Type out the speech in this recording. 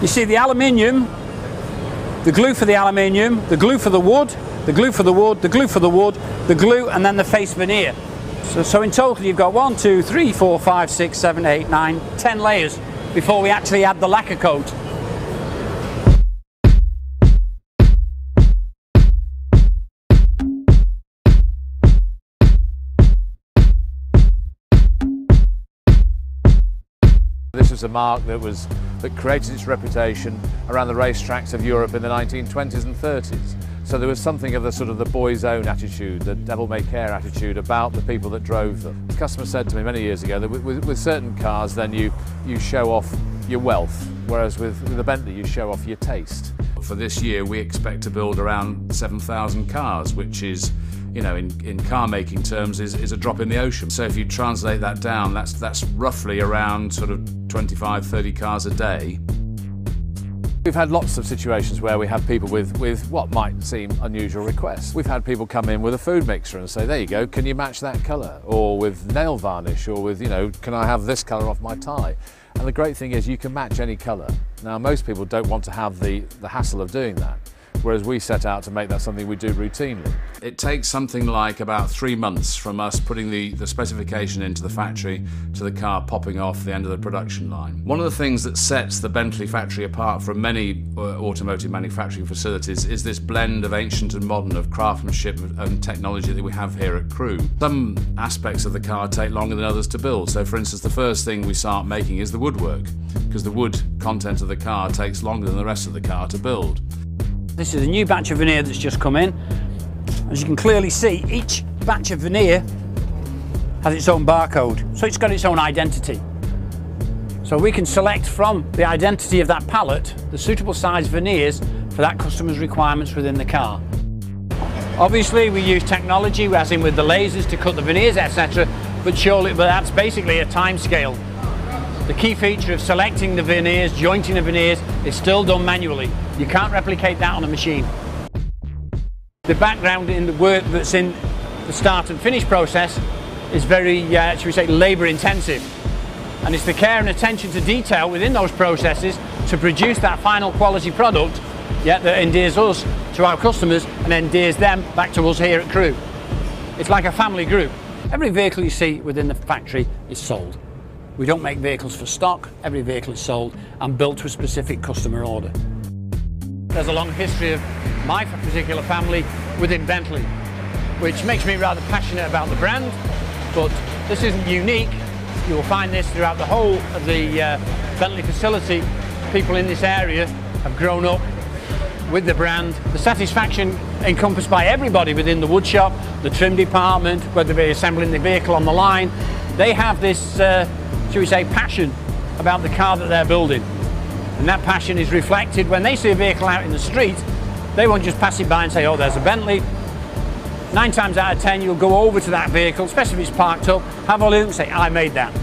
You see the aluminium, the glue for the aluminium, the glue for the wood, the glue for the wood, the glue for the wood, the glue, and then the face veneer. So in total you've got 1, 2, 3, 4, 5, 6, 7, 8, 9, 10 layers before we actually add the lacquer coat. This was a mark that created its reputation around the racetracks of Europe in the 1920s and 30s. So there was something of the sort of the boy's own attitude, the devil-may-care attitude about the people that drove them. The customer said to me many years ago that with certain cars then you show off your wealth, whereas with the Bentley you show off your taste. For this year we expect to build around 7,000 cars, which is, you know, in car making terms is a drop in the ocean. So if you translate that down, that's roughly around sort of 25, 30 cars a day. We've had lots of situations where we have people with what might seem unusual requests. We've had people come in with a food mixer and say, there you go, can you match that colour? Or with nail varnish, or with, you know, can I have this colour off my tie? And the great thing is you can match any colour. Now most people don't want to have the hassle of doing that, whereas we set out to make that something we do routinely. It takes something like about 3 months from us putting the specification into the factory to the car popping off the end of the production line. One of the things that sets the Bentley factory apart from many automotive manufacturing facilities is this blend of ancient and modern, of craftsmanship and technology that we have here at Crewe. Some aspects of the car take longer than others to build. So for instance, the first thing we start making is the woodwork, because the wood content of the car takes longer than the rest of the car to build. This is a new batch of veneer that's just come in. As you can clearly see, each batch of veneer has its own barcode, so it's got its own identity. So we can select from the identity of that palette the suitable size veneers for that customer's requirements within the car. Obviously we use technology, as in with the lasers, to cut the veneers, etc., but that's basically a time scale. The key feature of selecting the veneers, jointing the veneers, is still done manually. You can't replicate that on a machine. The background in the work that's in the start and finish process is very, shall we say, labour intensive. And it's the care and attention to detail within those processes to produce that final quality product, that endears us to our customers and endears them back to us here at Crewe. It's like a family group. Every vehicle you see within the factory is sold. We don't make vehicles for stock. Every vehicle is sold and built to a specific customer order. There's a long history of my particular family within Bentley, which makes me rather passionate about the brand, but this isn't unique. You will find this throughout the whole of the Bentley facility. People in this area have grown up with the brand. The satisfaction encompassed by everybody within the wood shop, the trim department, whether they're assembling the vehicle on the line, they have this, shall we say, passion about the car that they're building. And that passion is reflected when they see a vehicle out in the street. They won't just pass it by and say, oh, there's a Bentley. 9 times out of 10 you'll go over to that vehicle, especially if it's parked up, have a look and say, I made that.